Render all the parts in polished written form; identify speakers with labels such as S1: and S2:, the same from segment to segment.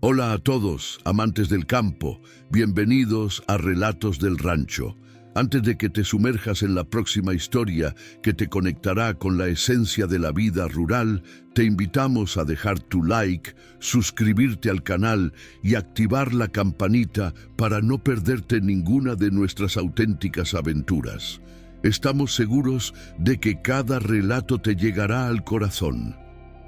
S1: Hola a todos, amantes del campo, bienvenidos a Relatos del Rancho. Antes de que te sumerjas en la próxima historia que te conectará con la esencia de la vida rural, te invitamos a dejar tu like, suscribirte al canal y activar la campanita para no perderte ninguna de nuestras auténticas aventuras. Estamos seguros de que cada relato te llegará al corazón.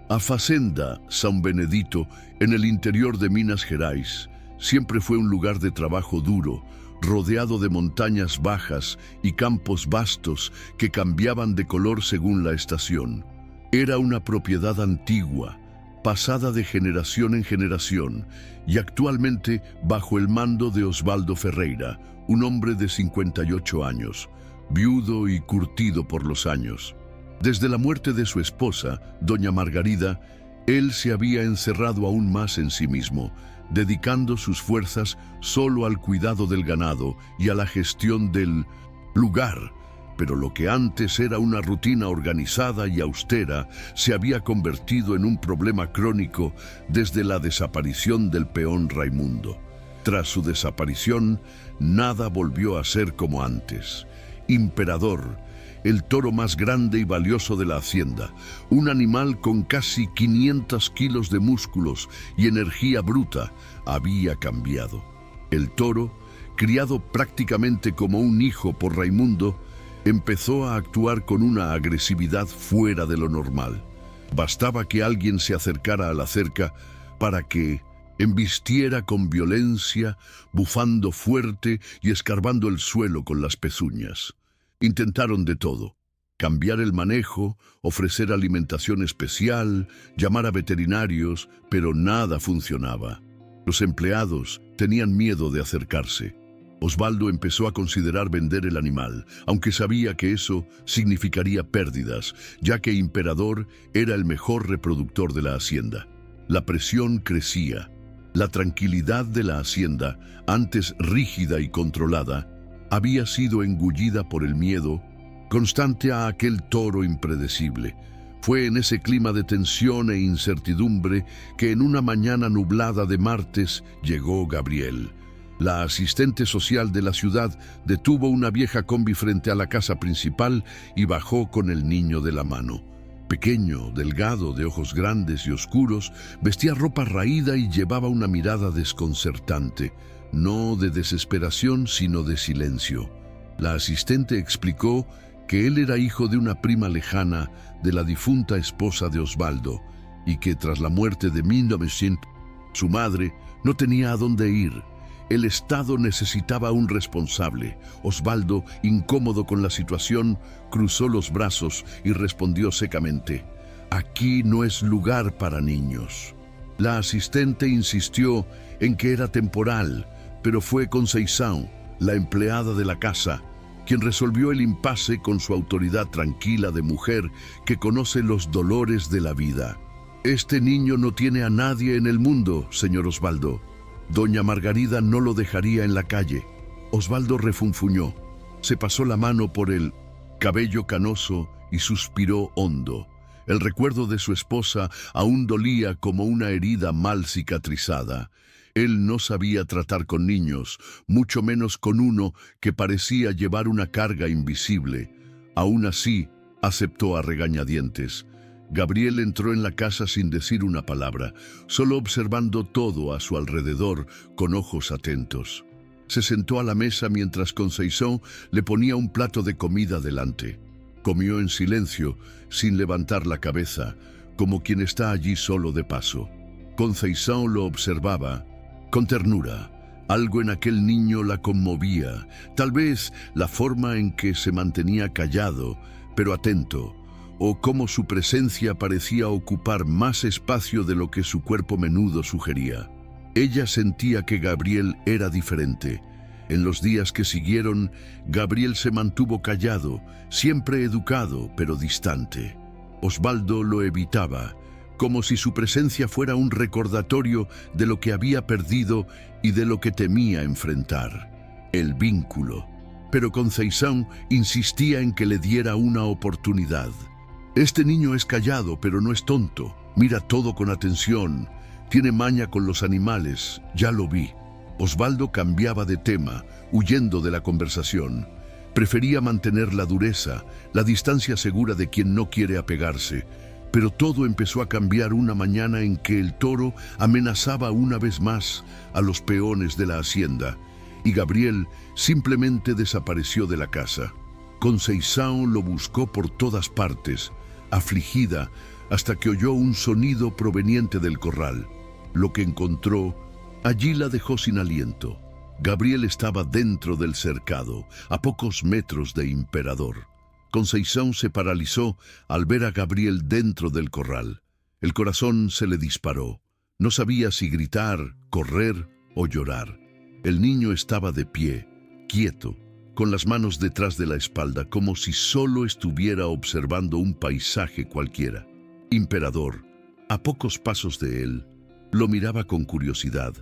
S1: A Fazenda São Benedito, en el interior de Minas Gerais, siempre fue un lugar de trabajo duro, rodeado de montañas bajas y campos vastos que cambiaban de color según la estación. Era una propiedad antigua, pasada de generación en generación, y actualmente bajo el mando de Osvaldo Ferreira, un hombre de 58 años, viudo y curtido por los años. Desde la muerte de su esposa, doña Margarida, él se había encerrado aún más en sí mismo, dedicando sus fuerzas solo al cuidado del ganado y a la gestión del lugar. Pero lo que antes era una rutina organizada y austera se había convertido en un problema crónico desde la desaparición del peón Raimundo. Tras su desaparición, nada volvió a ser como antes. Imperador, el toro más grande y valioso de la hacienda, un animal con casi 500 kilos de músculos y energía bruta, había cambiado. El toro, criado prácticamente como un hijo por Raimundo, empezó a actuar con una agresividad fuera de lo normal. Bastaba que alguien se acercara a la cerca para que embistiera con violencia, bufando fuerte y escarbando el suelo con las pezuñas. Intentaron de todo: cambiar el manejo, ofrecer alimentación especial, llamar a veterinarios, pero nada funcionaba. Los empleados tenían miedo de acercarse. Osvaldo empezó a considerar vender el animal, aunque sabía que eso significaría pérdidas, ya que Imperador era el mejor reproductor de la hacienda. La presión crecía. La tranquilidad de la hacienda, antes rígida y controlada, había sido engullida por el miedo constante a aquel toro impredecible. Fue en ese clima de tensión e incertidumbre que en una mañana nublada de martes llegó Gabriel. La asistente social de la ciudad detuvo una vieja combi frente a la casa principal y bajó con el niño de la mano. Pequeño, delgado, de ojos grandes y oscuros, vestía ropa raída y llevaba una mirada desconcertante. No de desesperación, sino de silencio. La asistente explicó que él era hijo de una prima lejana de la difunta esposa de Osvaldo y que tras la muerte de 1900, su madre no tenía a dónde ir. El Estado necesitaba un responsable. Osvaldo, incómodo con la situación, cruzó los brazos y respondió secamente: «Aquí no es lugar para niños». La asistente insistió en que era temporal, pero fue Conceição, la empleada de la casa, quien resolvió el impasse con su autoridad tranquila de mujer que conoce los dolores de la vida. «Este niño no tiene a nadie en el mundo, señor Osvaldo. Doña Margarida no lo dejaría en la calle». Osvaldo refunfuñó, se pasó la mano por el cabello canoso y suspiró hondo. El recuerdo de su esposa aún dolía como una herida mal cicatrizada. Él no sabía tratar con niños, mucho menos con uno que parecía llevar una carga invisible. Aún así, aceptó a regañadientes. Gabriel entró en la casa sin decir una palabra, solo observando todo a su alrededor con ojos atentos. Se sentó a la mesa mientras Conceição le ponía un plato de comida delante. Comió en silencio, sin levantar la cabeza, como quien está allí solo de paso. Conceição lo observaba con ternura. Algo en aquel niño la conmovía, tal vez la forma en que se mantenía callado, pero atento, o cómo su presencia parecía ocupar más espacio de lo que su cuerpo menudo sugería. Ella sentía que Gabriel era diferente. En los días que siguieron, Gabriel se mantuvo callado, siempre educado, pero distante. Osvaldo lo evitaba, como si su presencia fuera un recordatorio de lo que había perdido y de lo que temía enfrentar: el vínculo. Pero Conceição insistía en que le diera una oportunidad. «Este niño es callado, pero no es tonto. Mira todo con atención. Tiene maña con los animales, ya lo vi. Osvaldo cambiaba de tema, huyendo de la conversación. Prefería mantener la dureza, la distancia segura de quien no quiere apegarse. Pero todo empezó a cambiar una mañana en que el toro amenazaba una vez más a los peones de la hacienda, y Gabriel simplemente desapareció de la casa. Conceição lo buscó por todas partes, afligida, hasta que oyó un sonido proveniente del corral. Lo que encontró, allí la dejó sin aliento. Gabriel estaba dentro del cercado, a pocos metros de Imperador. Conceição se paralizó al ver a Gabriel dentro del corral. El corazón se le disparó. No sabía si gritar, correr o llorar. El niño estaba de pie, quieto, con las manos detrás de la espalda, como si solo estuviera observando un paisaje cualquiera. Imperador, a pocos pasos de él, lo miraba con curiosidad.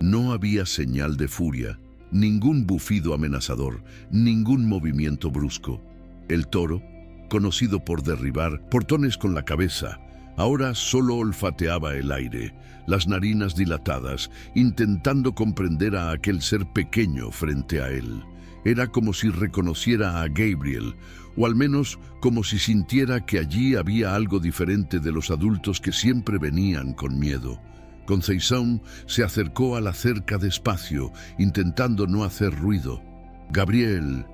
S1: No había señal de furia, ningún bufido amenazador, ningún movimiento brusco. El toro, conocido por derribar portones con la cabeza, ahora solo olfateaba el aire, las narinas dilatadas, intentando comprender a aquel ser pequeño frente a él. Era como si reconociera a Gabriel, o al menos como si sintiera que allí había algo diferente de los adultos que siempre venían con miedo. Conceição se acercó a la cerca despacio, intentando no hacer ruido. «Gabriel,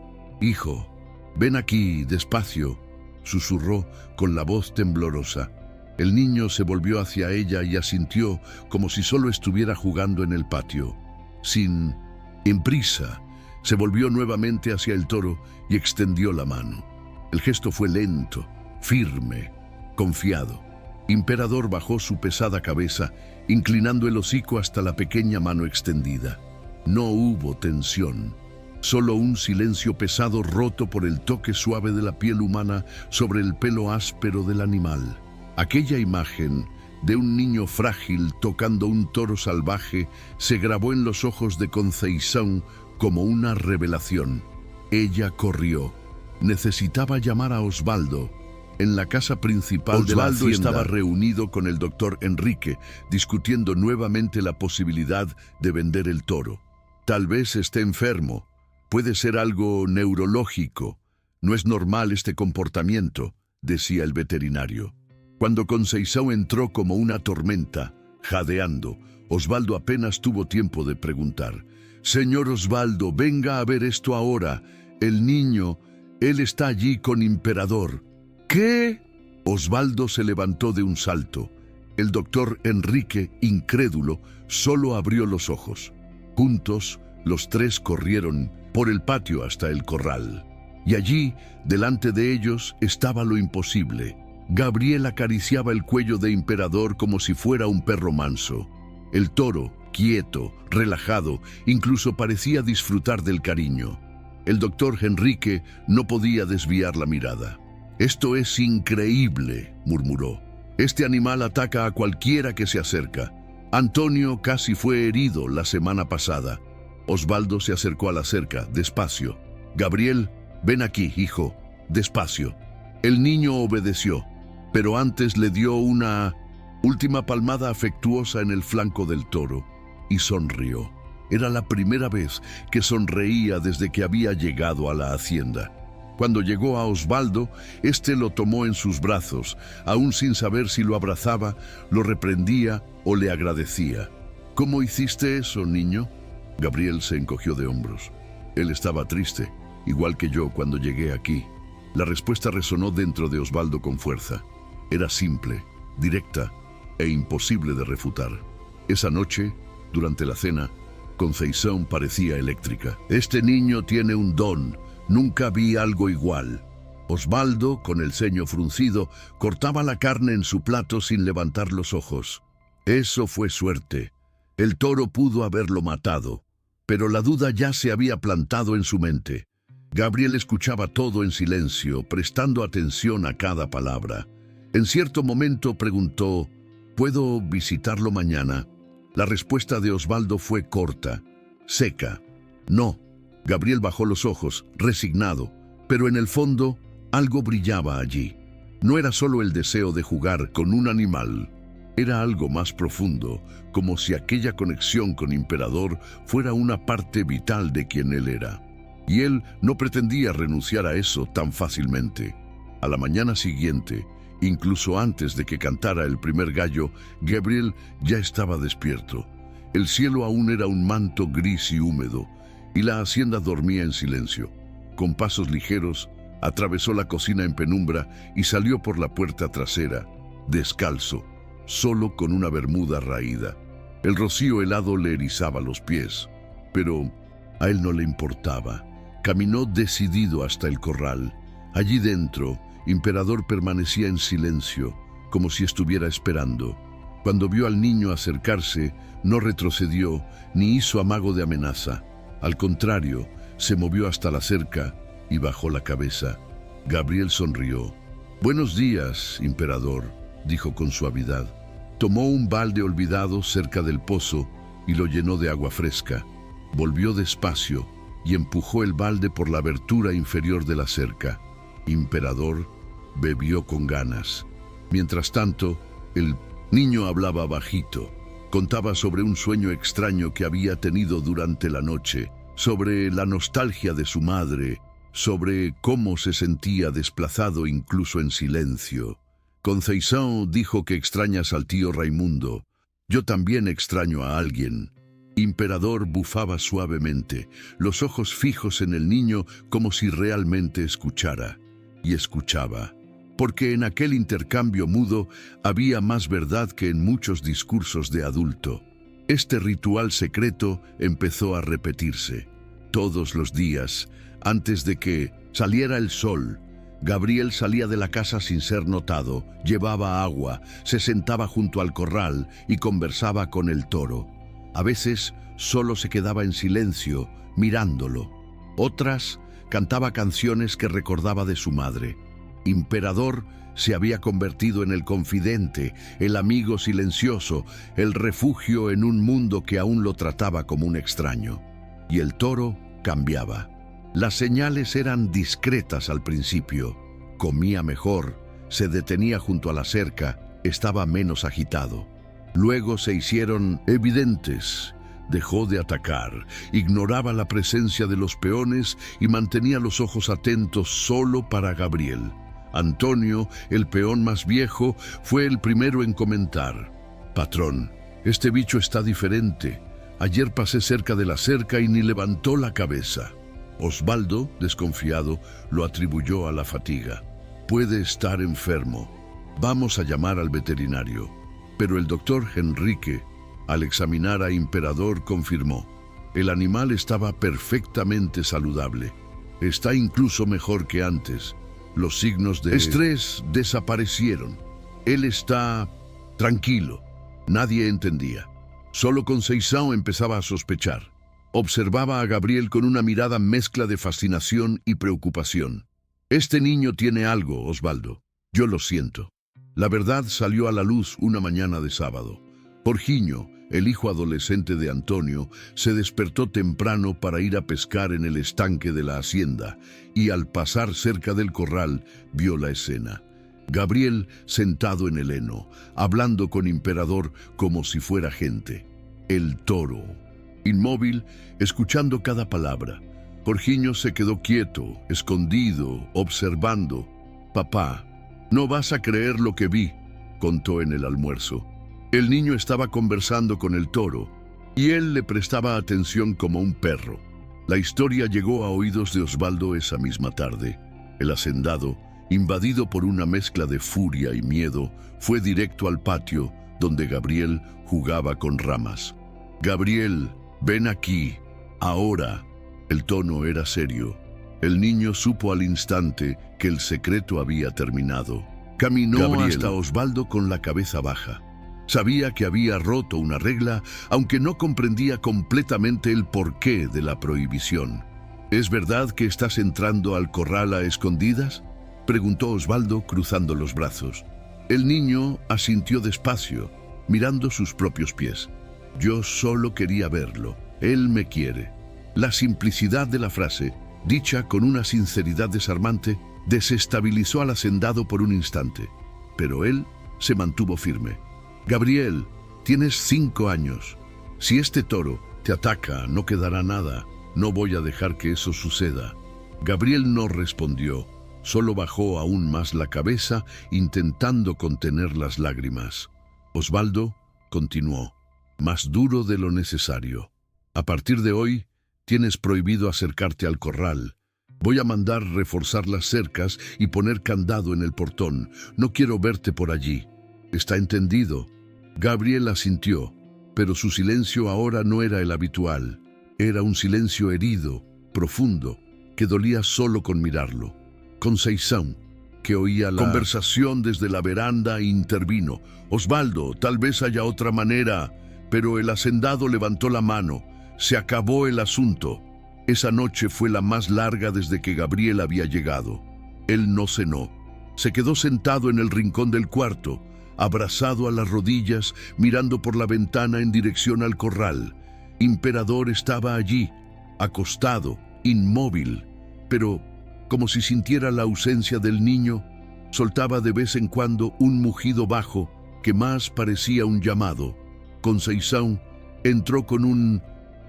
S1: hijo, ven aquí, despacio», susurró con la voz temblorosa. El niño se volvió hacia ella y asintió como si solo estuviera jugando en el patio. Sin prisa, se volvió nuevamente hacia el toro y extendió la mano. El gesto fue lento, firme, confiado. Imperador bajó su pesada cabeza, inclinando el hocico hasta la pequeña mano extendida. No hubo tensión, solo un silencio pesado roto por el toque suave de la piel humana sobre el pelo áspero del animal. Aquella imagen de un niño frágil tocando un toro salvaje se grabó en los ojos de Conceição como una revelación. Ella corrió. Necesitaba llamar a Osvaldo. En la casa principal de la hacienda, Osvaldo estaba reunido con el doctor Enrique, discutiendo nuevamente la posibilidad de vender el toro. Tal vez esté enfermo. Puede ser algo neurológico. No es normal este comportamiento, decía el veterinario. Cuando Conceição entró como una tormenta, jadeando, Osvaldo apenas tuvo tiempo de preguntar: «Señor Osvaldo, venga a ver esto ahora. El niño, él está allí con Imperador». «¿Qué?». Osvaldo se levantó de un salto. El doctor Enrique, incrédulo, solo abrió los ojos. Juntos, los tres corrieron por el patio hasta el corral. Y allí, delante de ellos, estaba lo imposible. Gabriel acariciaba el cuello de Imperador como si fuera un perro manso. El toro, quieto, relajado, incluso parecía disfrutar del cariño. El doctor Enrique no podía desviar la mirada. «Esto es increíble», murmuró. «Este animal ataca a cualquiera que se acerca. Antonio casi fue herido la semana pasada». Osvaldo se acercó a la cerca, despacio. «Gabriel, ven aquí, hijo, despacio». El niño obedeció, pero antes le dio una última palmada afectuosa en el flanco del toro y sonrió. Era la primera vez que sonreía desde que había llegado a la hacienda. Cuando llegó a Osvaldo, éste lo tomó en sus brazos, aún sin saber si lo abrazaba, lo reprendía o le agradecía. «¿Cómo hiciste eso, niño?». Gabriel se encogió de hombros. Él estaba triste, igual que yo cuando llegué aquí. La respuesta resonó dentro de Osvaldo con fuerza. Era simple, directa e imposible de refutar. Esa noche, durante la cena, Conceição parecía eléctrica. «Este niño tiene un don. Nunca vi algo igual». Osvaldo, con el ceño fruncido, cortaba la carne en su plato sin levantar los ojos. Eso fue suerte. El toro pudo haberlo matado, pero la duda ya se había plantado en su mente. Gabriel escuchaba todo en silencio, prestando atención a cada palabra. En cierto momento preguntó: «¿Puedo visitarlo mañana?». La respuesta de Osvaldo fue corta, seca. «No». Gabriel bajó los ojos, resignado, pero en el fondo algo brillaba allí. No era solo el deseo de jugar con un animal. Era algo más profundo, como si aquella conexión con Imperador fuera una parte vital de quien él era. Y él no pretendía renunciar a eso tan fácilmente. A la mañana siguiente, incluso antes de que cantara el primer gallo, Gabriel ya estaba despierto. El cielo aún era un manto gris y húmedo, y la hacienda dormía en silencio. Con pasos ligeros, atravesó la cocina en penumbra y salió por la puerta trasera, descalzo, solo con una bermuda raída. El rocío helado le erizaba los pies, pero a él no le importaba. Caminó decidido hasta el corral. Allí dentro, Imperador permanecía en silencio, como si estuviera esperando. Cuando vio al niño acercarse, no retrocedió ni hizo amago de amenaza. Al contrario, se movió hasta la cerca y bajó la cabeza. Gabriel sonrió. «Buenos días, Imperador», dijo con suavidad. Tomó un balde olvidado cerca del pozo y lo llenó de agua fresca. Volvió despacio y empujó el balde por la abertura inferior de la cerca. Imperador bebió con ganas. Mientras tanto, el niño hablaba bajito. Contaba sobre un sueño extraño que había tenido durante la noche, sobre la nostalgia de su madre, sobre cómo se sentía desplazado incluso en silencio. Conceição dijo que extrañas al tío Raimundo. Yo también extraño a alguien. Imperador bufaba suavemente, los ojos fijos en el niño como si realmente escuchara. Y escuchaba, porque en aquel intercambio mudo había más verdad que en muchos discursos de adulto. Este ritual secreto empezó a repetirse. Todos los días, antes de que saliera el sol, Gabriel salía de la casa sin ser notado, llevaba agua, se sentaba junto al corral y conversaba con el toro. A veces solo se quedaba en silencio, mirándolo. Otras, cantaba canciones que recordaba de su madre. Imperador se había convertido en el confidente, el amigo silencioso, el refugio en un mundo que aún lo trataba como un extraño. Y el toro cambiaba. Las señales eran discretas al principio. Comía mejor, se detenía junto a la cerca, estaba menos agitado. Luego se hicieron evidentes. Dejó de atacar, ignoraba la presencia de los peones y mantenía los ojos atentos solo para Gabriel. Antonio, el peón más viejo, fue el primero en comentar. «Patrón, este bicho está diferente. Ayer pasé cerca de la cerca y ni levantó la cabeza». Osvaldo, desconfiado, lo atribuyó a la fatiga. «Puede estar enfermo. Vamos a llamar al veterinario». Pero el doctor Enrique, al examinar a Imperador, confirmó: el animal estaba perfectamente saludable. Está incluso mejor que antes. Los signos de estrés desaparecieron. Él está tranquilo. Nadie entendía. Solo Conceição empezaba a sospechar. Observaba a Gabriel con una mirada mezcla de fascinación y preocupación. «Este niño tiene algo, Osvaldo. Yo lo siento». La verdad salió a la luz una mañana de sábado. Jorginho, el hijo adolescente de Antonio, se despertó temprano para ir a pescar en el estanque de la hacienda y al pasar cerca del corral vio la escena. Gabriel sentado en el heno, hablando con Imperador como si fuera gente. El toro, inmóvil, escuchando cada palabra. Jorginho se quedó quieto, escondido, observando. «Papá, no vas a creer lo que vi», contó en el almuerzo. El niño estaba conversando con el toro y él le prestaba atención como un perro. La historia llegó a oídos de Osvaldo esa misma tarde. El hacendado, invadido por una mezcla de furia y miedo, fue directo al patio donde Gabriel jugaba con ramas. «Gabriel, ven aquí, ahora». El tono era serio. El niño supo al instante que el secreto había terminado. Caminó hasta Osvaldo con la cabeza baja. Sabía que había roto una regla, aunque no comprendía completamente el porqué de la prohibición. «¿Es verdad que estás entrando al corral a escondidas?», preguntó Osvaldo cruzando los brazos. El niño asintió despacio, mirando sus propios pies. «Yo solo quería verlo. Él me quiere». La simplicidad de la frase, dicha con una sinceridad desarmante, desestabilizó al hacendado por un instante. Pero él se mantuvo firme. Gabriel, tienes 5 años. Si este toro te ataca, no quedará nada. No voy a dejar que eso suceda. Gabriel no respondió, solo bajó aún más la cabeza, intentando contener las lágrimas. Osvaldo continuó, más duro de lo necesario. A partir de hoy, tienes prohibido acercarte al corral. Voy a mandar reforzar las cercas y poner candado en el portón. No quiero verte por allí. ¿Está entendido? Gabriel asintió, pero su silencio ahora no era el habitual. Era un silencio herido, profundo, que dolía solo con mirarlo. Conceição, que oía la conversación desde la veranda, intervino. Osvaldo, tal vez haya otra manera, pero el hacendado levantó la mano. Se acabó el asunto. Esa noche fue la más larga desde que Gabriel había llegado. Él no cenó. Se quedó sentado en el rincón del cuarto, abrazado a las rodillas, mirando por la ventana en dirección al corral. Imperador estaba allí, acostado, inmóvil, pero como si sintiera la ausencia del niño, soltaba de vez en cuando un mugido bajo que más parecía un llamado. Conceição entró con un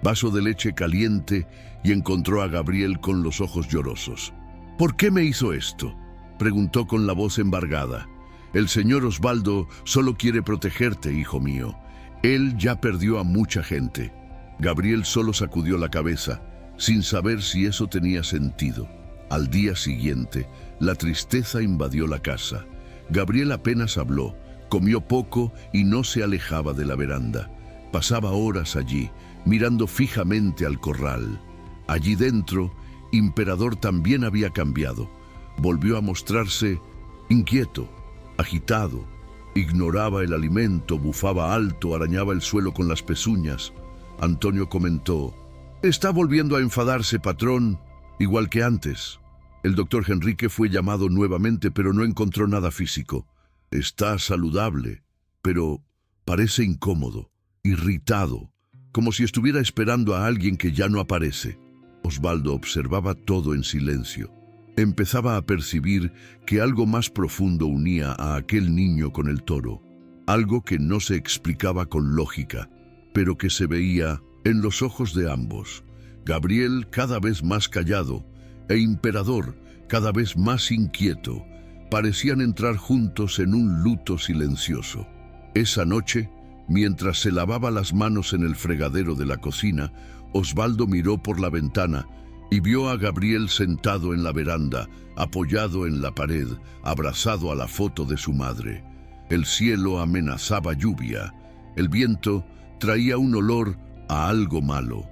S1: vaso de leche caliente y encontró a Gabriel con los ojos llorosos. ¿Por qué me hizo esto?, preguntó con la voz embargada. El señor Osvaldo solo quiere protegerte, hijo mío. Él ya perdió a mucha gente. Gabriel solo sacudió la cabeza, sin saber si eso tenía sentido. Al día siguiente, la tristeza invadió la casa. Gabriel apenas habló, comió poco y no se alejaba de la veranda. Pasaba horas allí, mirando fijamente al corral. Allí dentro, Imperador también había cambiado. Volvió a mostrarse inquieto, agitado. Ignoraba el alimento, bufaba alto, arañaba el suelo con las pezuñas. Antonio comentó: «Está volviendo a enfadarse, patrón, igual que antes». El doctor Henrique fue llamado nuevamente, pero no encontró nada físico. Está saludable, pero parece incómodo, irritado, como si estuviera esperando a alguien que ya no aparece. Osvaldo observaba todo en silencio. Empezaba a percibir que algo más profundo unía a aquel niño con el toro, algo que no se explicaba con lógica, pero que se veía en los ojos de ambos. Gabriel cada vez más callado e Imperador cada vez más inquieto, parecían entrar juntos en un luto silencioso. Esa noche, mientras se lavaba las manos en el fregadero de la cocina, Osvaldo miró por la ventana y vio a Gabriel sentado en la veranda, apoyado en la pared, abrazado a la foto de su madre. El cielo amenazaba lluvia, el viento traía un olor a algo malo,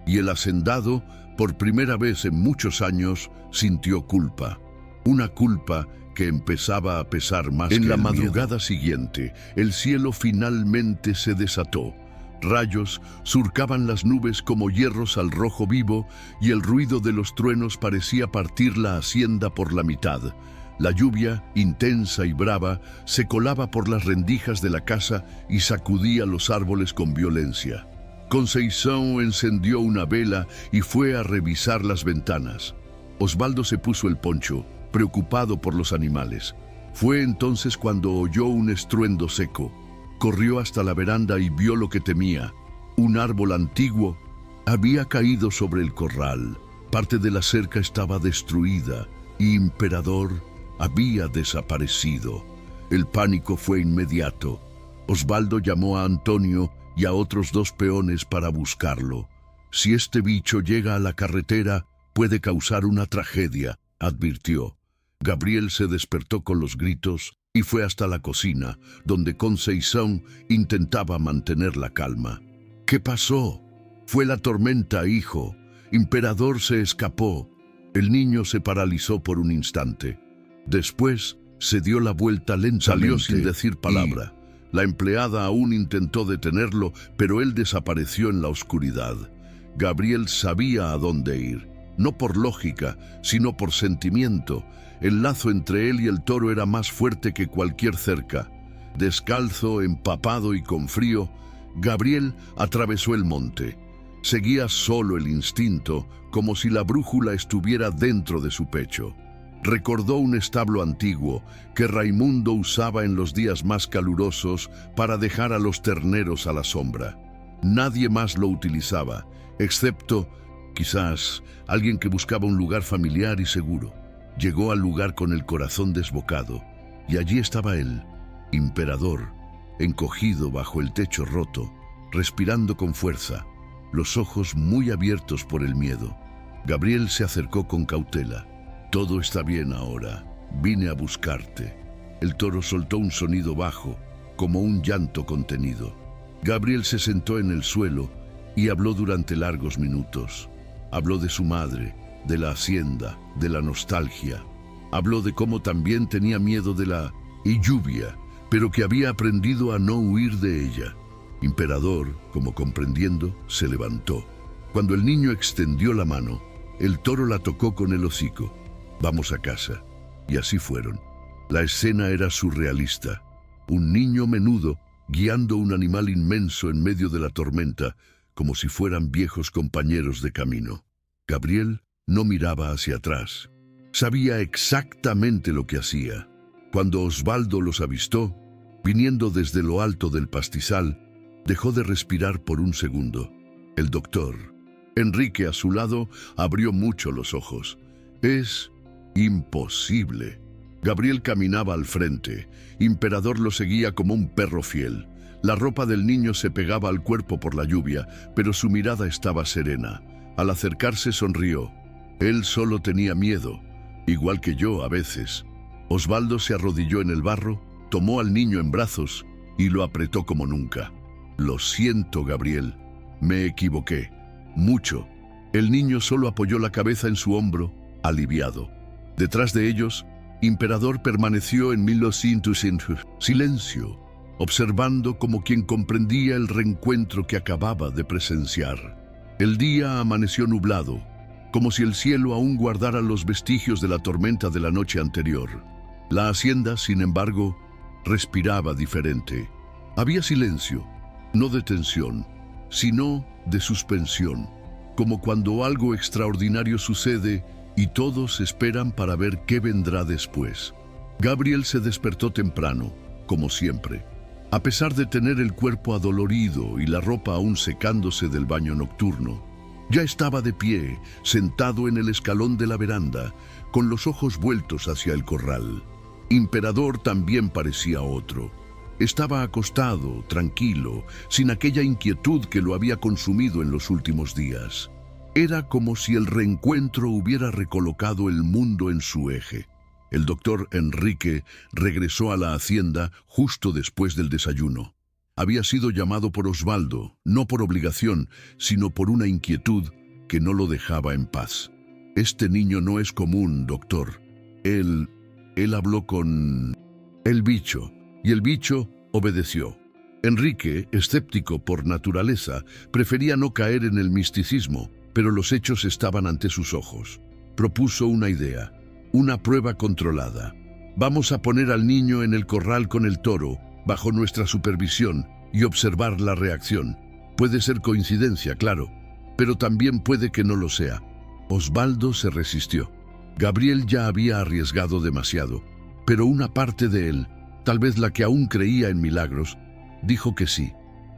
S1: y el hacendado, por primera vez en muchos años, sintió culpa. Una culpa que empezaba a pesar más que el miedo. En la madrugada siguiente, el cielo finalmente se desató. Rayos surcaban las nubes como hierros al rojo vivo y el ruido de los truenos parecía partir la hacienda por la mitad. La lluvia, intensa y brava, se colaba por las rendijas de la casa y sacudía los árboles con violencia. Conceição encendió una vela y fue a revisar las ventanas. Osvaldo se puso el poncho, preocupado por los animales. Fue entonces cuando oyó un estruendo seco. Corrió hasta la veranda y vio lo que temía. Un árbol antiguo había caído sobre el corral. Parte de la cerca estaba destruida y Imperador había desaparecido. El pánico fue inmediato. Osvaldo llamó a Antonio y a otros 2 peones para buscarlo. Si este bicho llega a la carretera, puede causar una tragedia, advirtió. Gabriel se despertó con los gritos y fue hasta la cocina, donde Conceição intentaba mantener la calma. ¿Qué pasó? Fue la tormenta, hijo. Imperador se escapó. El niño se paralizó por un instante. Después se dio la vuelta lentamente. Salió sin decir palabra. La empleada aún intentó detenerlo, pero él desapareció en la oscuridad. Gabriel sabía a dónde ir, no por lógica, sino por sentimiento. El lazo entre él y el toro era más fuerte que cualquier cerca. Descalzo, empapado y con frío, Gabriel atravesó el monte. Seguía solo el instinto, como si la brújula estuviera dentro de su pecho. Recordó un establo antiguo que Raimundo usaba en los días más calurosos para dejar a los terneros a la sombra. Nadie más lo utilizaba, excepto, quizás, alguien que buscaba un lugar familiar y seguro. Llegó al lugar con el corazón desbocado, y allí estaba él, Imperador, encogido bajo el techo roto, respirando con fuerza, los ojos muy abiertos por el miedo. Gabriel se acercó con cautela. «Todo está bien ahora. Vine a buscarte». El toro soltó un sonido bajo, como un llanto contenido. Gabriel se sentó en el suelo y habló durante largos minutos. Habló de su madre, de la hacienda, de la nostalgia. Habló de cómo también tenía miedo de la lluvia, pero que había aprendido a no huir de ella. Imperador, como comprendiendo, se levantó. Cuando el niño extendió la mano, el toro la tocó con el hocico. «Vamos a casa». Y así fueron. La escena era surrealista. Un niño menudo guiando un animal inmenso en medio de la tormenta, como si fueran viejos compañeros de camino. Gabriel no miraba hacia atrás. Sabía exactamente lo que hacía. Cuando Osvaldo los avistó, viniendo desde lo alto del pastizal, dejó de respirar por un segundo. El doctor, Enrique a su lado, abrió mucho los ojos. «Es imposible». Gabriel caminaba al frente. Imperador lo seguía como un perro fiel. La ropa del niño se pegaba al cuerpo por la lluvia, pero su mirada estaba serena. Al acercarse sonrió. Él solo tenía miedo, igual que yo a veces. Osvaldo se arrodilló en el barro, tomó al niño en brazos y lo apretó como nunca. «Lo siento, Gabriel. Me equivoqué. Mucho». El niño solo apoyó la cabeza en su hombro, aliviado. Detrás de ellos, Imperador permaneció en silencio, observando como quien comprendía el reencuentro que acababa de presenciar. El día amaneció nublado, como si el cielo aún guardara los vestigios de la tormenta de la noche anterior. La hacienda, sin embargo, respiraba diferente. Había silencio, no de tensión, sino de suspensión, como cuando algo extraordinario sucede y todos esperan para ver qué vendrá después. Gabriel se despertó temprano, como siempre. A pesar de tener el cuerpo adolorido y la ropa aún secándose del baño nocturno, ya estaba de pie, sentado en el escalón de la veranda, con los ojos vueltos hacia el corral. Imperador también parecía otro. Estaba acostado, tranquilo, sin aquella inquietud que lo había consumido en los últimos días. Era como si el reencuentro hubiera recolocado el mundo en su eje. El doctor Enrique regresó a la hacienda justo después del desayuno. Había sido llamado por Osvaldo, no por obligación, sino por una inquietud que no lo dejaba en paz. «Este niño no es común, doctor. Él habló con el bicho», y el bicho obedeció. Enrique, escéptico por naturaleza, prefería no caer en el misticismo, pero los hechos estaban ante sus ojos. Propuso una idea, una prueba controlada. «Vamos a poner al niño en el corral con el toro, bajo nuestra supervisión, y observar la reacción. Puede ser coincidencia, claro, pero también puede que no lo sea». Osvaldo se resistió. Gabriel ya había arriesgado demasiado, pero una parte de él, tal vez la que aún creía en milagros, dijo que sí.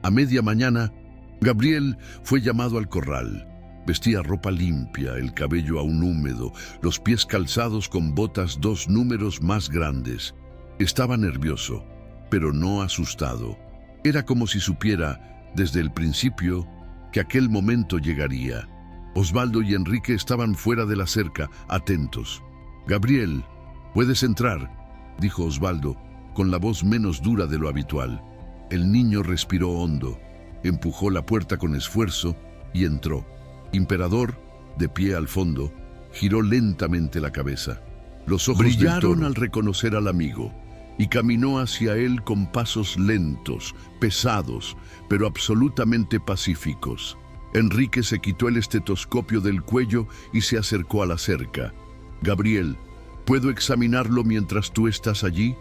S1: A media mañana, Gabriel fue llamado al corral. Vestía ropa limpia, el cabello aún húmedo, los pies calzados con botas 2 números más grandes. Estaba nervioso, pero no asustado. Era como si supiera, desde el principio, que aquel momento llegaría. Osvaldo y Enrique estaban fuera de la cerca, atentos. «Gabriel, puedes entrar», dijo Osvaldo, con la voz menos dura de lo habitual. El niño respiró hondo, empujó la puerta con esfuerzo y entró. Imperador, de pie al fondo, giró lentamente la cabeza. Los ojos brillaron al reconocer al amigo y caminó hacia él con pasos lentos, pesados, pero absolutamente pacíficos. Enrique se quitó el estetoscopio del cuello y se acercó a la cerca. «Gabriel, ¿puedo examinarlo mientras tú estás allí?»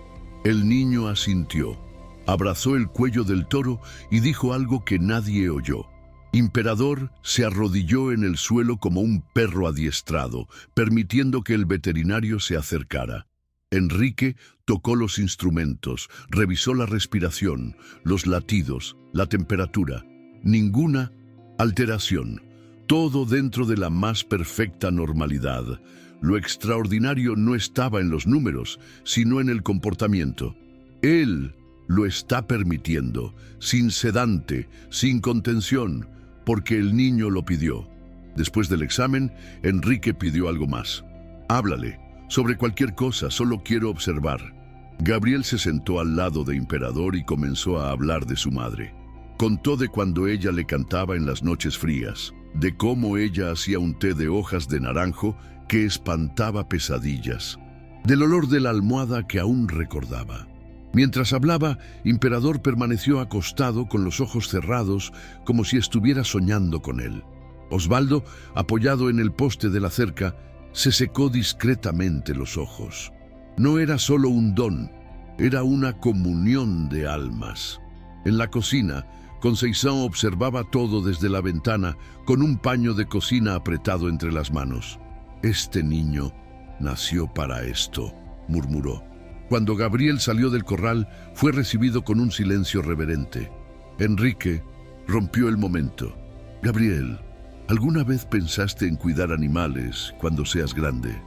S1: El niño asintió. Abrazó el cuello del toro y dijo algo que nadie oyó. Imperador se arrodilló en el suelo como un perro adiestrado, permitiendo que el veterinario se acercara. Enrique tocó los instrumentos, revisó la respiración, los latidos, la temperatura. Ninguna alteración. Todo dentro de la más perfecta normalidad. Lo extraordinario no estaba en los números, sino en el comportamiento. Él lo está permitiendo, sin sedante, sin contención, porque el niño lo pidió. Después del examen, Enrique pidió algo más. Háblale, sobre cualquier cosa, solo quiero observar. Gabriel se sentó al lado de Imperador y comenzó a hablar de su madre. Contó de cuando ella le cantaba en las noches frías, de cómo ella hacía un té de hojas de naranjo que espantaba pesadillas, del olor de la almohada que aún recordaba. Mientras hablaba, Imperador permaneció acostado con los ojos cerrados, como si estuviera soñando con él. Osvaldo, apoyado en el poste de la cerca, se secó discretamente los ojos. No era solo un don, era una comunión de almas. En la cocina, Conceição observaba todo desde la ventana, con un paño de cocina apretado entre las manos. «Este niño nació para esto», murmuró. Cuando Gabriel salió del corral, fue recibido con un silencio reverente. Enrique rompió el momento. «Gabriel, ¿alguna vez pensaste en cuidar animales cuando seas grande?»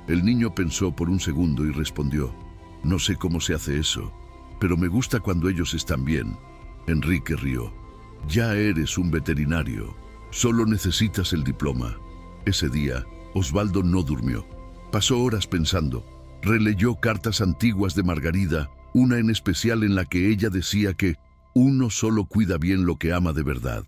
S1: El niño pensó por un segundo y respondió: «No sé cómo se hace eso, pero me gusta cuando ellos están bien». Enrique rió. «Ya eres un veterinario, solo necesitas el diploma». Ese día, Osvaldo no durmió. Pasó horas pensando. Releyó cartas antiguas de Margarida, una en especial en la que ella decía que uno solo cuida bien lo que ama de verdad.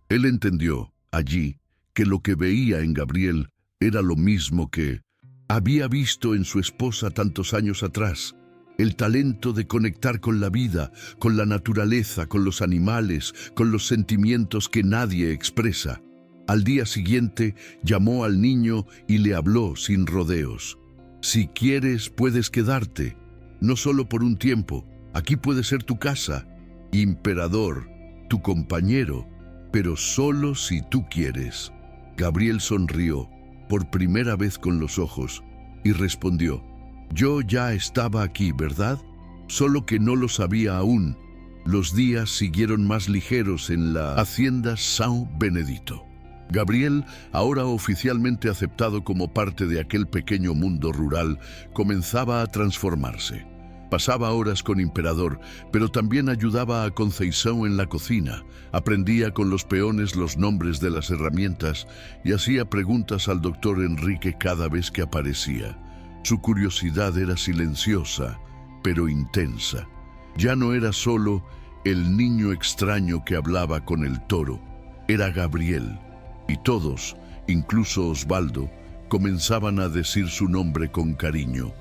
S1: Él entendió, allí, que lo que veía en Gabriel era lo mismo que había visto en su esposa tantos años atrás. El talento de conectar con la vida, con la naturaleza, con los animales, con los sentimientos que nadie expresa. Al día siguiente, llamó al niño y le habló sin rodeos. «Si quieres, puedes quedarte, no solo por un tiempo. Aquí puede ser tu casa, Imperador, tu compañero, pero solo si tú quieres». Gabriel sonrió, por primera vez con los ojos, y respondió: «Yo ya estaba aquí, ¿verdad? Solo que no lo sabía aún». Los días siguieron más ligeros en la hacienda São Benedito. Gabriel, ahora oficialmente aceptado como parte de aquel pequeño mundo rural, comenzaba a transformarse. Pasaba horas con Imperador, pero también ayudaba a Conceição en la cocina, aprendía con los peones los nombres de las herramientas y hacía preguntas al doctor Enrique cada vez que aparecía. Su curiosidad era silenciosa, pero intensa. Ya no era solo el niño extraño que hablaba con el toro, era Gabriel. Y todos, incluso Osvaldo, comenzaban a decir su nombre con cariño.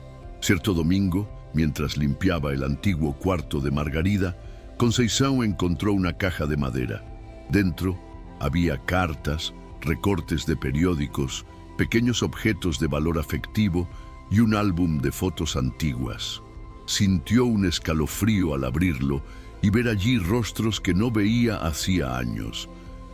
S1: Cierto domingo, mientras limpiaba el antiguo cuarto de Margarida, Conceição encontró una caja de madera. Dentro había cartas, recortes de periódicos, pequeños objetos de valor afectivo y un álbum de fotos antiguas. Sintió un escalofrío al abrirlo y ver allí rostros que no veía hacía años.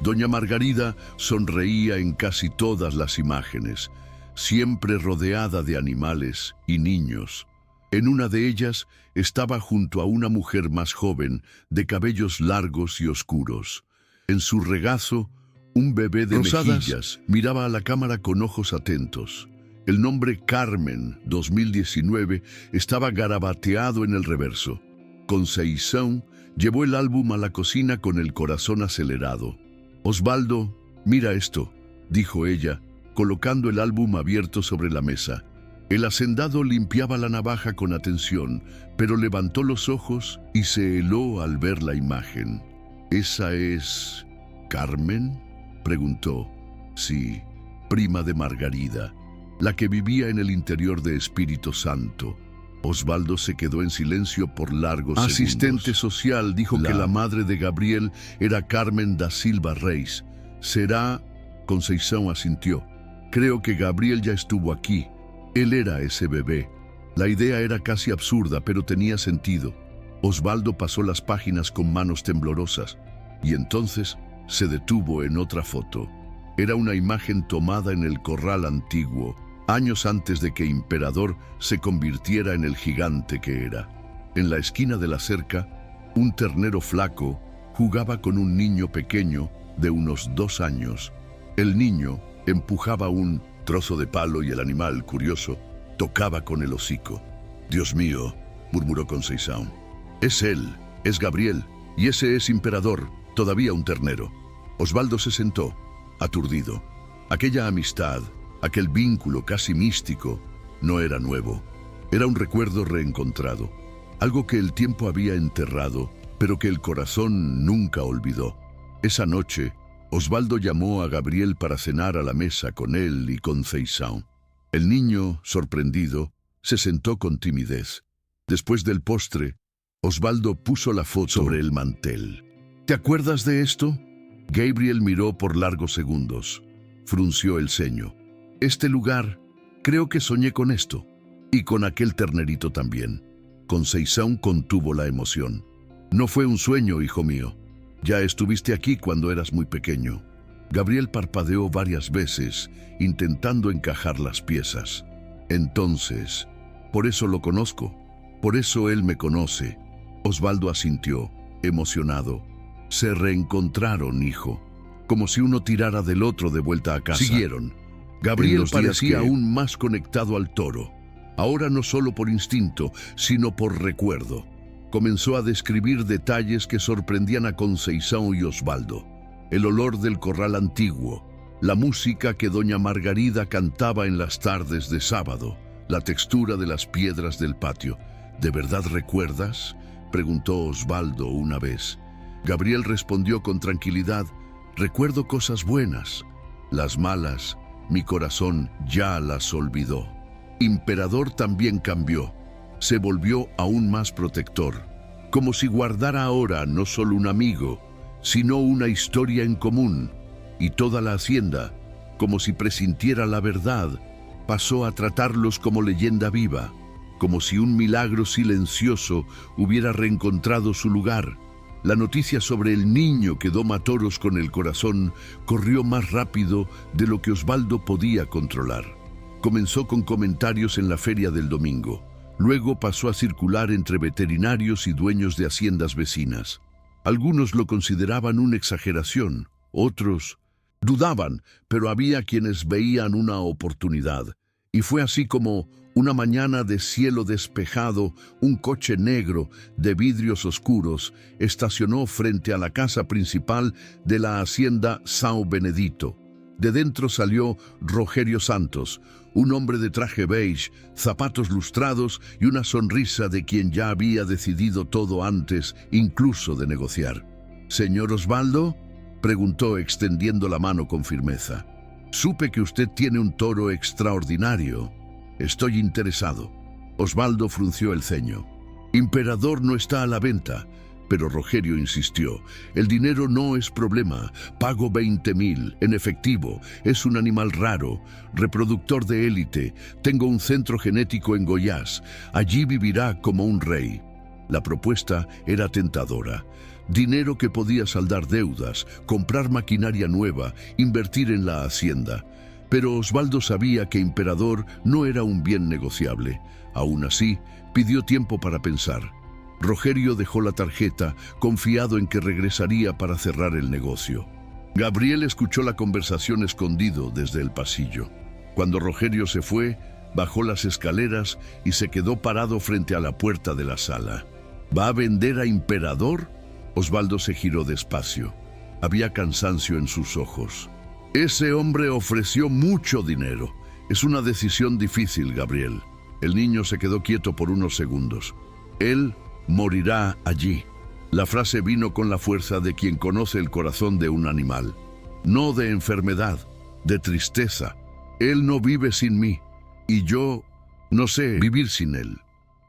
S1: Doña Margarida sonreía en casi todas las imágenes, siempre rodeada de animales y niños. En una de ellas estaba junto a una mujer más joven, de cabellos largos y oscuros. En su regazo, un bebé de mejillas miraba a la cámara con ojos atentos. El nombre Carmen 2019 estaba garabateado en el reverso. Conceição llevó el álbum a la cocina con el corazón acelerado. «Osvaldo, mira esto», dijo ella, colocando el álbum abierto sobre la mesa. El hacendado limpiaba la navaja con atención, pero levantó los ojos y se heló al ver la imagen. «¿Esa es Carmen?», preguntó. «Sí, prima de Margarida, la que vivía en el interior de Espíritu Santo». Osvaldo se quedó en silencio por largos segundos. Asistente social dijo que la madre de Gabriel era Carmen da Silva Reis. «¿Será?», Conceição asintió. «Creo que Gabriel ya estuvo aquí. Él era ese bebé». La idea era casi absurda, pero tenía sentido. Osvaldo pasó las páginas con manos temblorosas y entonces se detuvo en otra foto. Era una imagen tomada en el corral antiguo, años antes de que Imperador se convirtiera en el gigante que era. En la esquina de la cerca, un ternero flaco jugaba con un niño pequeño de unos 2 años. El niño empujaba un trozo de palo y el animal, curioso, tocaba con el hocico. «Dios mío», murmuró Conceição. «Es él, es Gabriel, y ese es Imperador, todavía un ternero». Osvaldo se sentó, aturdido. Aquella amistad, aquel vínculo casi místico, no era nuevo. Era un recuerdo reencontrado, algo que el tiempo había enterrado, pero que el corazón nunca olvidó. Esa noche, Osvaldo llamó a Gabriel para cenar a la mesa con él y con Conceição. El niño, sorprendido, se sentó con timidez. Después del postre, Osvaldo puso la foto sobre el mantel. «¿Te acuerdas de esto?» Gabriel miró por largos segundos. Frunció el ceño. «Este lugar, creo que soñé con esto. Y con aquel ternerito también». Conceição contuvo la emoción. «No fue un sueño, hijo mío. Ya estuviste aquí cuando eras muy pequeño». Gabriel parpadeó varias veces, intentando encajar las piezas. «Entonces, por eso lo conozco. Por eso él me conoce». Osvaldo asintió, emocionado. «Se reencontraron, hijo. Como si uno tirara del otro de vuelta a casa». Siguieron. Gabriel parecía aún más conectado al toro. Ahora no solo por instinto, sino por recuerdo. Comenzó a describir detalles que sorprendían a Conceição y Osvaldo. El olor del corral antiguo, la música que doña Margarida cantaba en las tardes de sábado, la textura de las piedras del patio. «¿De verdad recuerdas?», preguntó Osvaldo una vez. Gabriel respondió con tranquilidad: «Recuerdo cosas buenas. Las malas, mi corazón ya las olvidó». Imperador también cambió. Se volvió aún más protector, como si guardara ahora no solo un amigo, sino una historia en común. Y toda la hacienda, como si presintiera la verdad, pasó a tratarlos como leyenda viva, como si un milagro silencioso hubiera reencontrado su lugar. La noticia sobre el niño que doma toros con el corazón corrió más rápido de lo que Osvaldo podía controlar. Comenzó con comentarios en la feria del domingo. Luego pasó a circular entre veterinarios y dueños de haciendas vecinas. Algunos lo consideraban una exageración, otros dudaban, pero había quienes veían una oportunidad. Y fue así como, una mañana de cielo despejado, un coche negro de vidrios oscuros estacionó frente a la casa principal de la hacienda São Benedito. De dentro salió Rogerio Santos, un hombre de traje beige, zapatos lustrados y una sonrisa de quien ya había decidido todo antes, incluso de negociar. «¿Señor Osvaldo?», preguntó extendiendo la mano con firmeza. «Supe que usted tiene un toro extraordinario. Estoy interesado». Osvaldo frunció el ceño. «Imperador no está a la venta». Pero Rogerio insistió: «El dinero no es problema. Pago 20.000 en efectivo. Es un animal raro, reproductor de élite. Tengo un centro genético en Goiás. Allí vivirá como un rey». La propuesta era tentadora. Dinero que podía saldar deudas, comprar maquinaria nueva, invertir en la hacienda. Pero Osvaldo sabía que Imperador no era un bien negociable. Aún así, pidió tiempo para pensar. Rogerio dejó la tarjeta, confiado en que regresaría para cerrar el negocio. Gabriel escuchó la conversación escondido desde el pasillo. Cuando Rogerio se fue, bajó las escaleras y se quedó parado frente a la puerta de la sala. ¿Va a vender a Imperador? Osvaldo se giró despacio. Había cansancio en sus ojos. Ese hombre ofreció mucho dinero. Es una decisión difícil, Gabriel. El niño se quedó quieto por unos segundos. Él morirá allí. La frase vino con la fuerza de quien conoce el corazón de un animal. No de enfermedad, de tristeza. Él no vive sin mí, y yo no sé vivir sin él.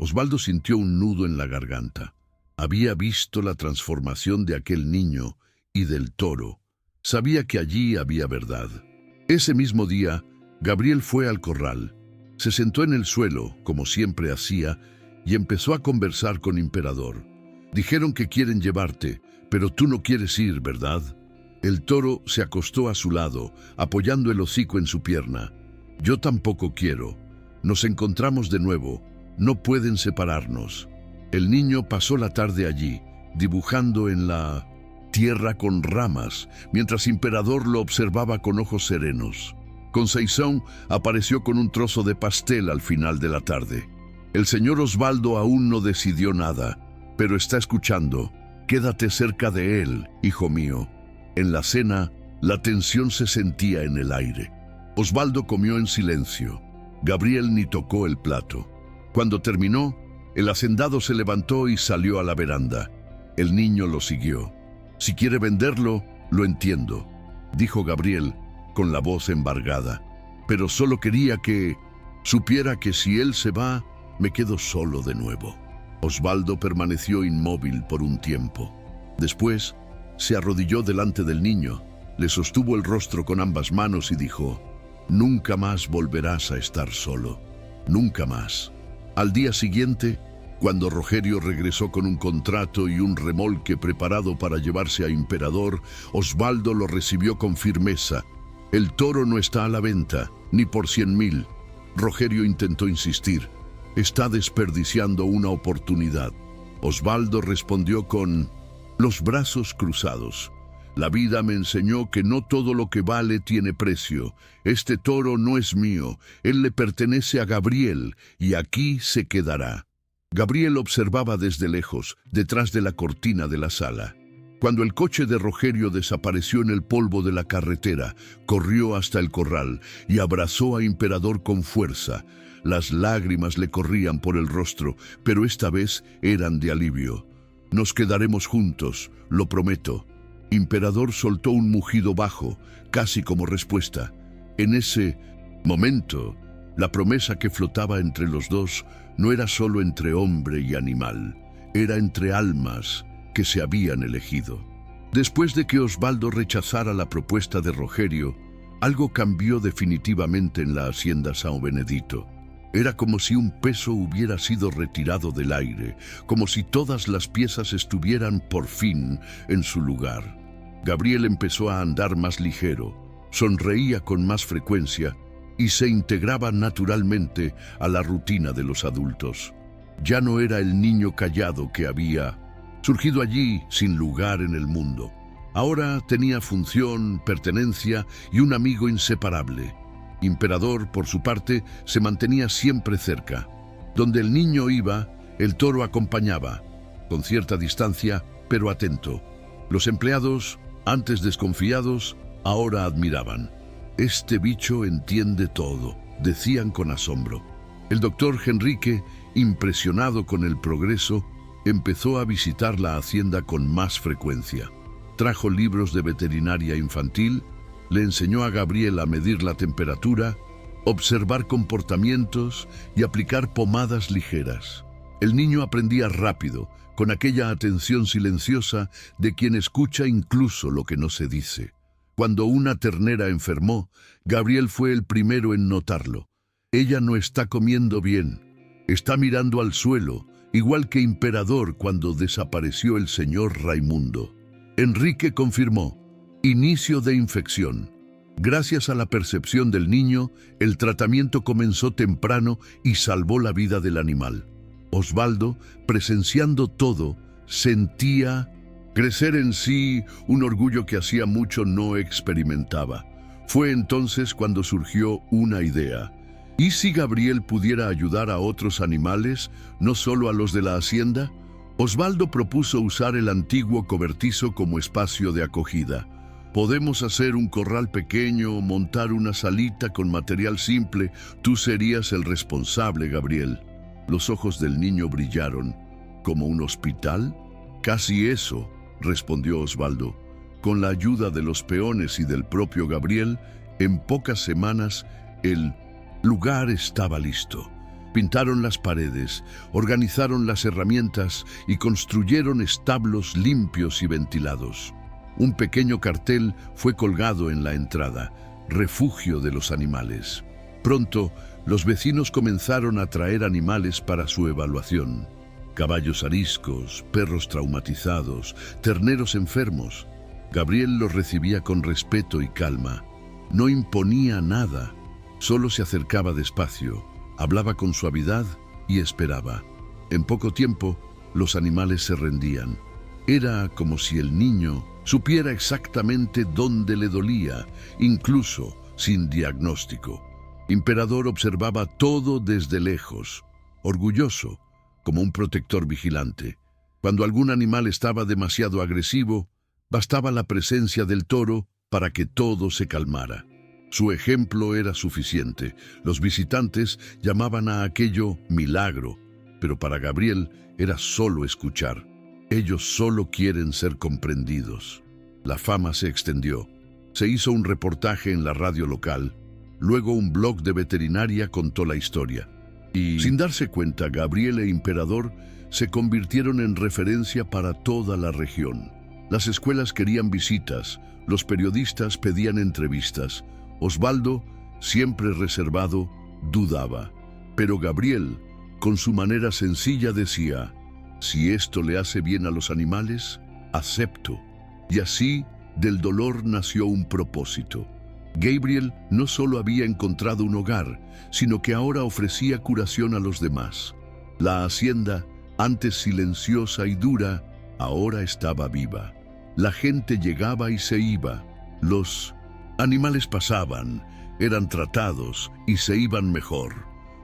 S1: Osvaldo sintió un nudo en la garganta. Había visto la transformación de aquel niño y del toro. Sabía que allí había verdad. Ese mismo día, Gabriel fue al corral. Se sentó en el suelo, como siempre hacía, y empezó a conversar con Imperador. Dijeron que quieren llevarte, pero tú no quieres ir, ¿verdad? El toro se acostó a su lado, apoyando el hocico en su pierna. Yo tampoco quiero. Nos encontramos de nuevo. No pueden separarnos. El niño pasó la tarde allí, dibujando en la tierra con ramas, mientras Imperador lo observaba con ojos serenos. Conceição apareció con un trozo de pastel al final de la tarde. El señor Osvaldo aún no decidió nada, pero está escuchando. Quédate cerca de él, hijo mío. En la cena, la tensión se sentía en el aire. Osvaldo comió en silencio. Gabriel ni tocó el plato. Cuando terminó, el hacendado se levantó y salió a la veranda. El niño lo siguió. Si quiere venderlo, lo entiendo, dijo Gabriel con la voz embargada. Pero solo quería que supiera que si él se va, me quedo solo de nuevo. Osvaldo permaneció inmóvil por un tiempo. Después, se arrodilló delante del niño, le sostuvo el rostro con ambas manos y dijo: «Nunca más volverás a estar solo, nunca más». Al día siguiente, cuando Rogerio regresó con un contrato y un remolque preparado para llevarse a Imperador, Osvaldo lo recibió con firmeza. «El toro no está a la venta, ni por 100.000. Rogerio intentó insistir. «Está desperdiciando una oportunidad». Osvaldo respondió con los brazos cruzados. «La vida me enseñó que no todo lo que vale tiene precio. Este toro no es mío, él le pertenece a Gabriel, y aquí se quedará». Gabriel observaba desde lejos, detrás de la cortina de la sala. Cuando el coche de Rogerio desapareció en el polvo de la carretera, corrió hasta el corral y abrazó a Imperador con fuerza. Las lágrimas le corrían por el rostro, pero esta vez eran de alivio. «Nos quedaremos juntos, lo prometo». Imperador soltó un mugido bajo, casi como respuesta. En ese momento, la promesa que flotaba entre los dos no era solo entre hombre y animal, era entre almas que se habían elegido. Después de que Osvaldo rechazara la propuesta de Rogerio, algo cambió definitivamente en la hacienda São Benedito. Era como si un peso hubiera sido retirado del aire, como si todas las piezas estuvieran por fin en su lugar. Gabriel empezó a andar más ligero, sonreía con más frecuencia y se integraba naturalmente a la rutina de los adultos. Ya no era el niño callado que había surgido allí sin lugar en el mundo. Ahora tenía función, pertenencia y un amigo inseparable. Imperador, por su parte, se mantenía siempre cerca. Donde el niño iba, el toro acompañaba, con cierta distancia, pero atento. Los empleados, antes desconfiados, ahora admiraban. «Este bicho entiende todo», decían con asombro. El doctor Henrique, impresionado con el progreso, empezó a visitar la hacienda con más frecuencia. Trajo libros de veterinaria infantil, le enseñó a Gabriel a medir la temperatura, observar comportamientos y aplicar pomadas ligeras. El niño aprendía rápido, con aquella atención silenciosa de quien escucha incluso lo que no se dice. Cuando una ternera enfermó, Gabriel fue el primero en notarlo. «Ella no está comiendo bien, está mirando al suelo», igual que Imperador cuando desapareció el señor Raimundo. Enrique confirmó: «Inicio de infección». Gracias a la percepción del niño, el tratamiento comenzó temprano y salvó la vida del animal. Osvaldo, presenciando todo, sentía crecer en sí un orgullo que hacía mucho no experimentaba. Fue entonces cuando surgió una idea. ¿Y si Gabriel pudiera ayudar a otros animales, no solo a los de la hacienda? Osvaldo propuso usar el antiguo cobertizo como espacio de acogida. «Podemos hacer un corral pequeño, montar una salita con material simple. Tú serías el responsable, Gabriel». Los ojos del niño brillaron. «¿Como un hospital?» «Casi eso», respondió Osvaldo. Con la ayuda de los peones y del propio Gabriel, en pocas semanas, el lugar estaba listo. Pintaron las paredes, organizaron las herramientas y construyeron establos limpios y ventilados. Un pequeño cartel fue colgado en la entrada: «Refugio de los animales». Pronto, los vecinos comenzaron a traer animales para su evaluación. Caballos ariscos, perros traumatizados, terneros enfermos. Gabriel lo recibía con respeto y calma. No imponía nada, solo se acercaba despacio, hablaba con suavidad y esperaba. En poco tiempo, los animales se rendían. Era como si el niño supiera exactamente dónde le dolía, incluso sin diagnóstico. Imperador observaba todo desde lejos, orgulloso, como un protector vigilante. Cuando algún animal estaba demasiado agresivo, bastaba la presencia del toro para que todo se calmara. Su ejemplo era suficiente. Los visitantes llamaban a aquello milagro, pero para Gabriel era solo escuchar. Ellos solo quieren ser comprendidos. La fama se extendió. Se hizo un reportaje en la radio local. Luego un blog de veterinaria contó la historia. Y, sin darse cuenta, Gabriel e Imperador se convirtieron en referencia para toda la región. Las escuelas querían visitas, los periodistas pedían entrevistas. Osvaldo, siempre reservado, dudaba. Pero Gabriel, con su manera sencilla, decía: si esto le hace bien a los animales, acepto. Y así, del dolor nació un propósito. Gabriel no solo había encontrado un hogar, sino que ahora ofrecía curación a los demás. La hacienda, antes silenciosa y dura, ahora estaba viva. La gente llegaba y se iba. Los animales pasaban, eran tratados y se iban mejor.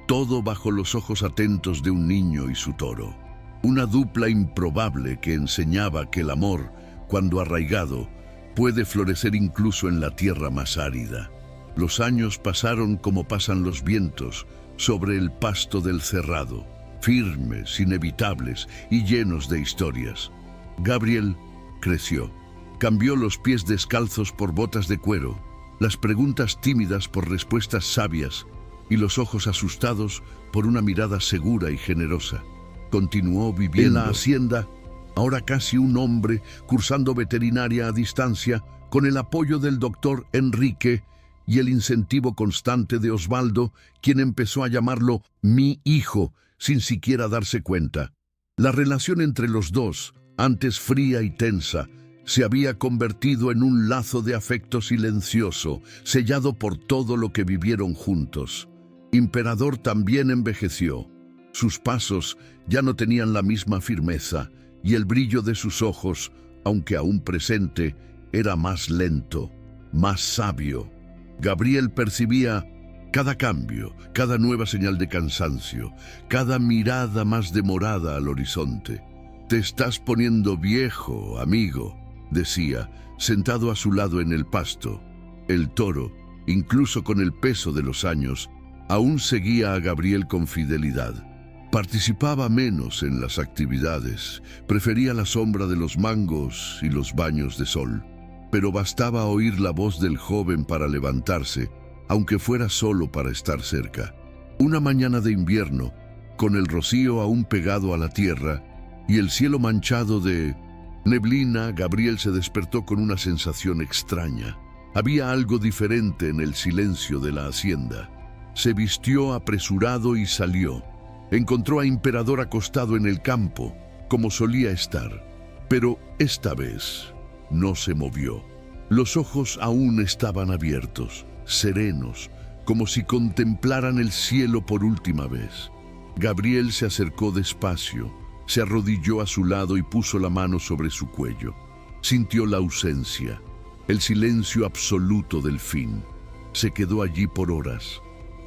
S1: Todo bajo los ojos atentos de un niño y su toro. Una dupla improbable que enseñaba que el amor, cuando arraigado, puede florecer incluso en la tierra más árida. Los años pasaron como pasan los vientos sobre el pasto del cerrado, firmes, inevitables y llenos de historias. Gabriel creció. Cambió los pies descalzos por botas de cuero, las preguntas tímidas por respuestas sabias y los ojos asustados por una mirada segura y generosa. Continuó viviendo en la hacienda, ahora casi un hombre, cursando veterinaria a distancia, con el apoyo del doctor Enrique y el incentivo constante de Osvaldo, quien empezó a llamarlo mi hijo, sin siquiera darse cuenta. La relación entre los dos, antes fría y tensa, se había convertido en un lazo de afecto silencioso, sellado por todo lo que vivieron juntos. Imperador también envejeció. Sus pasos ya no tenían la misma firmeza, y el brillo de sus ojos, aunque aún presente, era más lento, más sabio. Gabriel percibía cada cambio, cada nueva señal de cansancio, cada mirada más demorada al horizonte. «Te estás poniendo viejo, amigo», decía, sentado a su lado en el pasto. El toro, incluso con el peso de los años, aún seguía a Gabriel con fidelidad. Participaba menos en las actividades, prefería la sombra de los mangos y los baños de sol. Pero bastaba oír la voz del joven para levantarse, aunque fuera solo para estar cerca. Una mañana de invierno, con el rocío aún pegado a la tierra y el cielo manchado de neblina, Gabriel se despertó con una sensación extraña. Había algo diferente en el silencio de la hacienda. Se vistió apresurado y salió. Encontró a Imperador acostado en el campo, como solía estar. Pero esta vez no se movió. Los ojos aún estaban abiertos, serenos, como si contemplaran el cielo por última vez. Gabriel se acercó despacio, se arrodilló a su lado y puso la mano sobre su cuello. Sintió la ausencia, el silencio absoluto del fin. Se quedó allí por horas,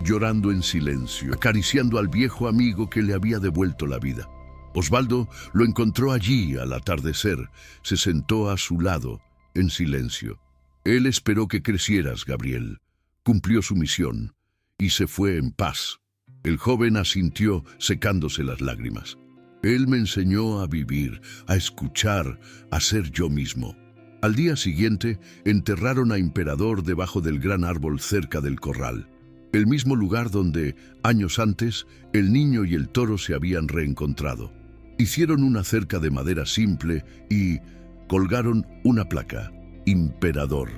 S1: llorando en silencio, acariciando al viejo amigo que le había devuelto la vida. Osvaldo lo encontró allí al atardecer, se sentó a su lado, en silencio. Él esperó que crecieras, Gabriel. Cumplió su misión y se fue en paz. El joven asintió, secándose las lágrimas. Él me enseñó a vivir, a escuchar, a ser yo mismo. Al día siguiente, enterraron a Imperador debajo del gran árbol cerca del corral, el mismo lugar donde, años antes, el niño y el toro se habían reencontrado. Hicieron una cerca de madera simple y colgaron una placa: Imperador,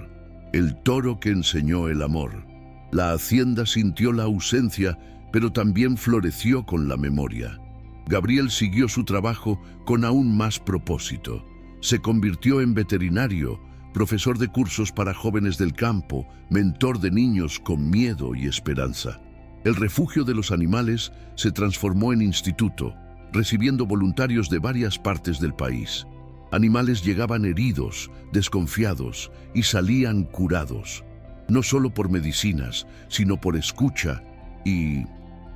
S1: el toro que enseñó el amor. La hacienda sintió la ausencia, pero también floreció con la memoria. Gabriel siguió su trabajo con aún más propósito. Se convirtió en veterinario, profesor de cursos para jóvenes del campo, mentor de niños con miedo y esperanza. El refugio de los animales se transformó en instituto, recibiendo voluntarios de varias partes del país. Animales llegaban heridos, desconfiados y salían curados, no solo por medicinas, sino por escucha y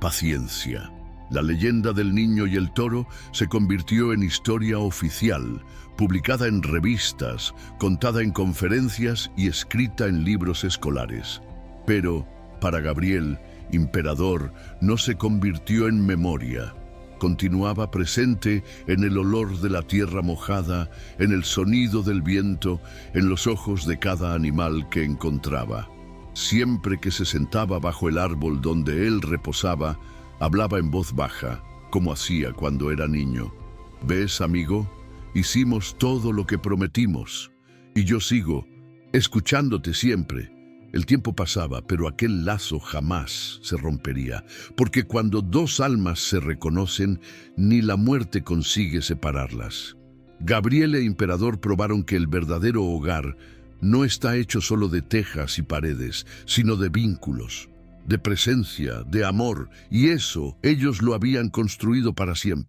S1: paciencia. La leyenda del niño y el toro se convirtió en historia oficial, publicada en revistas, contada en conferencias y escrita en libros escolares. Pero, para Gabriel, Imperador no se convirtió en memoria. Continuaba presente en el olor de la tierra mojada, en el sonido del viento, en los ojos de cada animal que encontraba. Siempre que se sentaba bajo el árbol donde él reposaba, hablaba en voz baja, como hacía cuando era niño. ¿Ves, amigo? Hicimos todo lo que prometimos. Y yo sigo, escuchándote siempre. El tiempo pasaba, pero aquel lazo jamás se rompería, porque cuando dos almas se reconocen, ni la muerte consigue separarlas. Gabriel e Imperador probaron que el verdadero hogar no está hecho solo de tejas y paredes, sino de vínculos, de presencia, de amor, y eso ellos lo habían construido para siempre.